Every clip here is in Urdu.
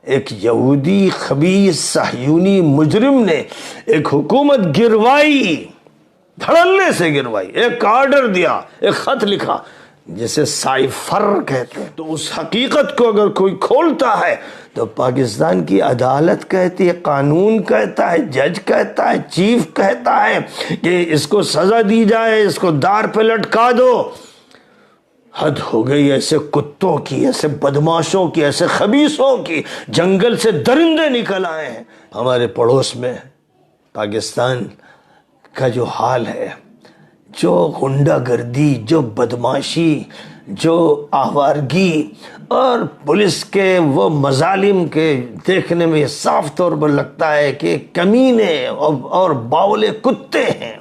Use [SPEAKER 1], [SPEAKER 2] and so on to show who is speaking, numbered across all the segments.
[SPEAKER 1] ایک یہودی خبیث صہیونی مجرم نے ایک حکومت گروائی، دھڑلے سے گروائی، ایک آرڈر دیا، ایک خط لکھا جسے سائفر کہتے ہیں۔ تو اس حقیقت کو اگر کوئی کھولتا ہے تو پاکستان کی عدالت کہتی ہے، قانون کہتا ہے، جج کہتا ہے، چیف کہتا ہے کہ اس کو سزا دی جائے، اس کو دار پہ لٹکا دو۔ حد ہو گئی ایسے کتوں کی، ایسے بدماشوں کی، ایسے خبیثوں کی۔ جنگل سے درندے نکل آئے ہیں ہمارے پڑوس میں۔ پاکستان کا جو حال ہے، جو غنڈہ گردی، جو بدماشی، جو آوارگی اور پولیس کے وہ مظالم کے دیکھنے میں صاف طور پر لگتا ہے کہ کمینے اور باولے کتے ہیں۔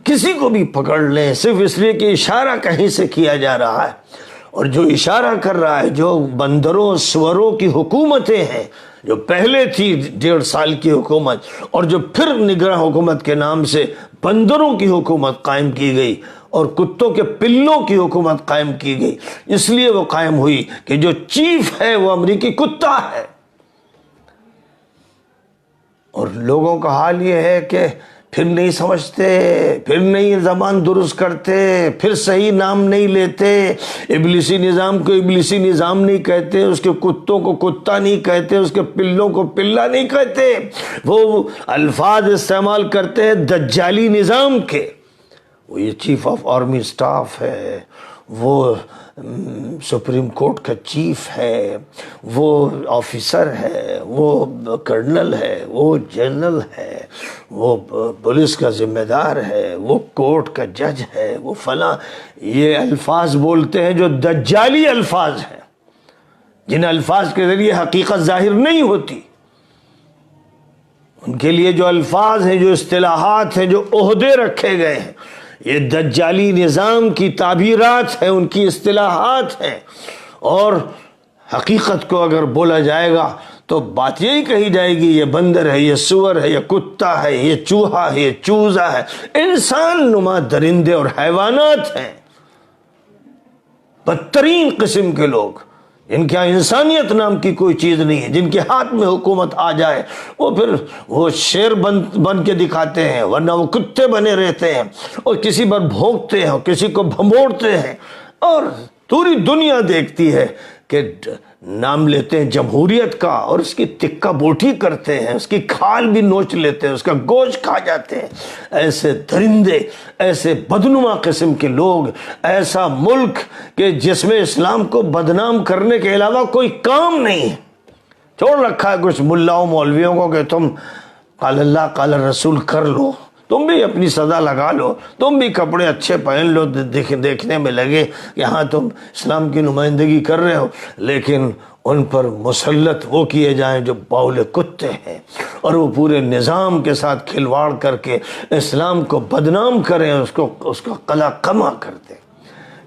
[SPEAKER 1] کسی کو بھی پکڑ لیں صرف اس لیے کہ اشارہ کہیں سے کیا جا رہا ہے، اور جو اشارہ کر رہا ہے، جو بندروں سوروں کی حکومتیں ہیں، جو پہلے تھی 1.5 سال کی حکومت، اور جو پھر نگراں حکومت کے نام سے بندروں کی حکومت قائم کی گئی اور کتوں کے پلوں کی حکومت قائم کی گئی، اس لیے وہ قائم ہوئی کہ جو چیف ہے وہ امریکی کتا ہے۔ اور لوگوں کا حال یہ ہے کہ پھر نہیں سمجھتے، پھر نہیں زبان درست کرتے، پھر صحیح نام نہیں لیتے، ابلیسی نظام کو ابلیسی نظام نہیں کہتے، اس کے کتوں کو کتا نہیں کہتے، اس کے پلوں کو پلہ نہیں کہتے، وہ الفاظ استعمال کرتے ہیں دجالی نظام کے۔ وہ یہ چیف آف آرمی سٹاف ہے، وہ سپریم کورٹ کا چیف ہے، وہ آفیسر ہے، وہ کرنل ہے، وہ جنرل ہے، وہ پولیس کا ذمہ دار ہے، وہ کورٹ کا جج ہے، وہ فلاں۔ یہ الفاظ بولتے ہیں جو دجالی الفاظ ہیں، جن الفاظ کے ذریعے حقیقت ظاہر نہیں ہوتی۔ ان کے لیے جو الفاظ ہیں، جو اصطلاحات ہیں، جو عہدے رکھے گئے ہیں، یہ دجالی نظام کی تعبیرات ہیں، ان کی اصطلاحات ہیں۔ اور حقیقت کو اگر بولا جائے گا تو بات یہی کہی جائے گی، یہ بندر ہے، یہ سور ہے، یہ کتا ہے، یہ چوہا ہے، یہ چوزا ہے۔ انسان نما درندے اور حیوانات ہیں، بدترین قسم کے لوگ، جن کے انسانیت نام کی کوئی چیز نہیں ہے، جن کے ہاتھ میں حکومت آ جائے وہ پھر وہ شیر بن کے دکھاتے ہیں، ورنہ وہ کتے بنے رہتے ہیں، اور کسی پر بھونکتے ہیں اور کسی کو بھموڑتے ہیں، اور پوری دنیا دیکھتی ہے کہ نام لیتے ہیں جمہوریت کا اور اس کی تکہ بوٹی کرتے ہیں، اس کی کھال بھی نوچ لیتے ہیں، اس کا گوشت کھا جاتے ہیں۔ ایسے درندے، ایسے بدنما قسم کے لوگ، ایسا ملک کہ جس میں اسلام کو بدنام کرنے کے علاوہ کوئی کام نہیں ہے۔ چھوڑ رکھا ہے کچھ ملاؤں مولویوں کو کہ تم قال اللہ قال رسول کر لو، تم بھی اپنی صدا لگا لو، تم بھی کپڑے اچھے پہن لو، دیکھنے میں لگے کہ ہاں تم اسلام کی نمائندگی کر رہے ہو، لیکن ان پر مسلط وہ کیے جائیں جو باولے کتے ہیں، اور وہ پورے نظام کے ساتھ کھلواڑ کر کے اسلام کو بدنام کریں، اس کا قلع قمع کر دیں۔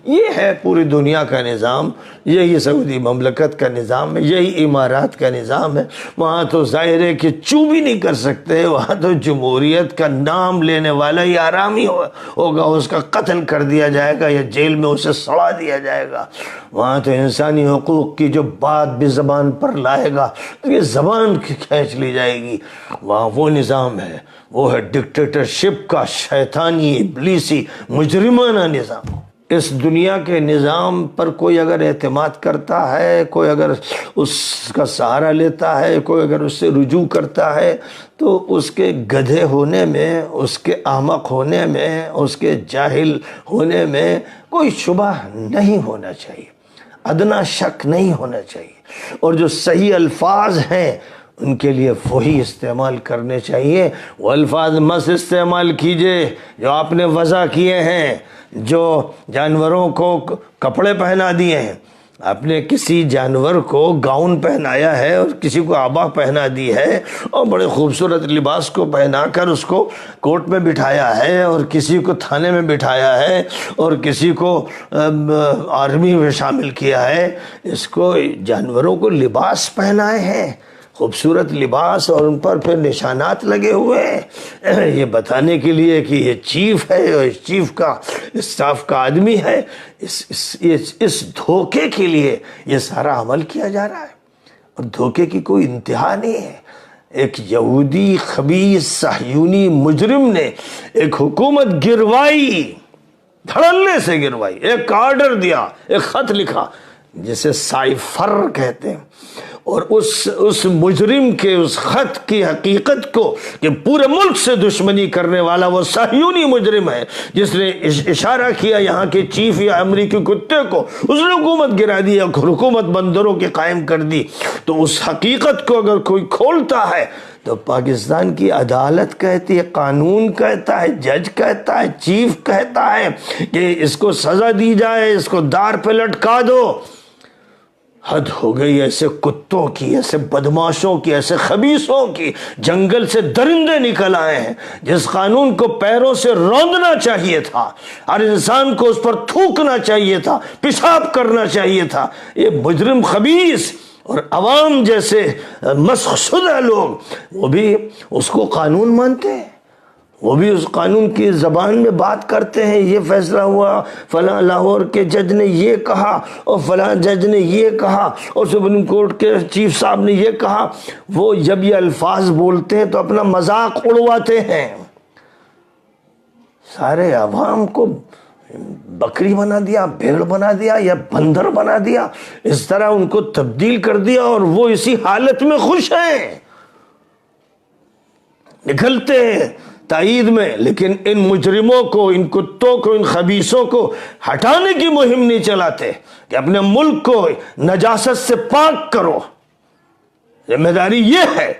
[SPEAKER 1] یہ ہے پوری دنیا کا نظام، یہی سعودی مملکت کا نظام ہے، یہی امارات کا نظام ہے۔ وہاں تو ظاہر ہے کہ چوں بھی نہیں کر سکتے، وہاں تو جمہوریت کا نام لینے والا ہی آرامی ہوگا، اس کا قتل کر دیا جائے گا یا جیل میں اسے سڑا دیا جائے گا۔ وہاں تو انسانی حقوق کی جو بات بھی زبان پر لائے گا یہ زبان کھینچ لی جائے گی۔ وہاں وہ نظام ہے، وہ ہے ڈکٹیٹرشپ کا شیطانی ابلیسی مجرمانہ نظام۔ اس دنیا کے نظام پر کوئی اگر اعتماد کرتا ہے، کوئی اگر اس کا سہارا لیتا ہے، کوئی اگر اس سے رجوع کرتا ہے، تو اس کے گدھے ہونے میں، اس کے احمق ہونے میں، اس کے جاہل ہونے میں کوئی شبہ نہیں ہونا چاہیے، ادنا شک نہیں ہونا چاہیے۔ اور جو صحیح الفاظ ہیں ان کے لیے وہی استعمال کرنے چاہیے۔ وہ الفاظ مت استعمال کیجئے جو آپ نے وضع کیے ہیں، جو جانوروں کو کپڑے پہنا دیے ہیں۔ آپ نے کسی جانور کو گاؤن پہنایا ہے اور کسی کو آبا پہنا دی ہے، اور بڑے خوبصورت لباس کو پہنا کر اس کو کورٹ میں بٹھایا ہے، اور کسی کو تھانے میں بٹھایا ہے، اور کسی کو آرمی میں شامل کیا ہے۔ اس کو جانوروں کو لباس پہنائے ہیں، خوبصورت لباس، اور ان پر پھر نشانات لگے ہوئے ہیں، یہ بتانے کے لیے کہ یہ چیف ہے اور اس چیف کا اسٹاف کا آدمی ہے۔ اس دھوکے کے لیے یہ سارا عمل کیا جا رہا ہے۔ اور دھوکے کی کوئی انتہا نہیں ہے۔ ایک یہودی خبیث صہیونی مجرم نے ایک حکومت گروائی، دھڑلے سے گروائی، ایک آرڈر دیا، ایک خط لکھا جسے سائفر کہتے ہیں، اور اس مجرم کے اس خط کی حقیقت کو کہ پورے ملک سے دشمنی کرنے والا وہ صہیونی مجرم ہے جس نے اشارہ کیا یہاں کے چیف یا امریکی کتے کو، اس نے حکومت گرا دی، حکومت بندروں کی قائم کر دی۔ تو اس حقیقت کو اگر کوئی کھولتا ہے تو پاکستان کی عدالت کہتی ہے، قانون کہتا ہے، جج کہتا ہے، چیف کہتا ہے کہ اس کو سزا دی جائے، اس کو دار پہ لٹکا دو۔ حد ہو گئی ایسے کتوں کی، ایسے بدماشوں کی، ایسے خبیثوں کی۔ جنگل سے درندے نکل آئے ہیں۔ جس قانون کو پیروں سے روندنا چاہیے تھا، ہر انسان کو اس پر تھوکنا چاہیے تھا، پیشاب کرنا چاہیے تھا، یہ مجرم خبیث اور عوام جیسے مسخ شدہ لوگ وہ بھی اس کو قانون مانتے ہیں، وہ بھی اس قانون کی زبان میں بات کرتے ہیں۔ یہ فیصلہ ہوا، فلاں لاہور کے جج نے یہ کہا اور فلاں جج نے یہ کہا اور سپریم کورٹ کے چیف صاحب نے یہ کہا۔ وہ جب یہ الفاظ بولتے ہیں تو اپنا مذاق اڑواتے ہیں، سارے عوام کو بکری بنا دیا، بھیڑ بنا دیا یا بندر بنا دیا، اس طرح ان کو تبدیل کر دیا اور وہ اسی حالت میں خوش ہیں، نکلتے ہیں تائید میں، لیکن ان مجرموں کو، ان کتوں کو، ان خبیثوں کو ہٹانے کی مہم نہیں چلاتے کہ اپنے ملک کو نجاست سے پاک کرو۔ ذمہ داری یہ ہے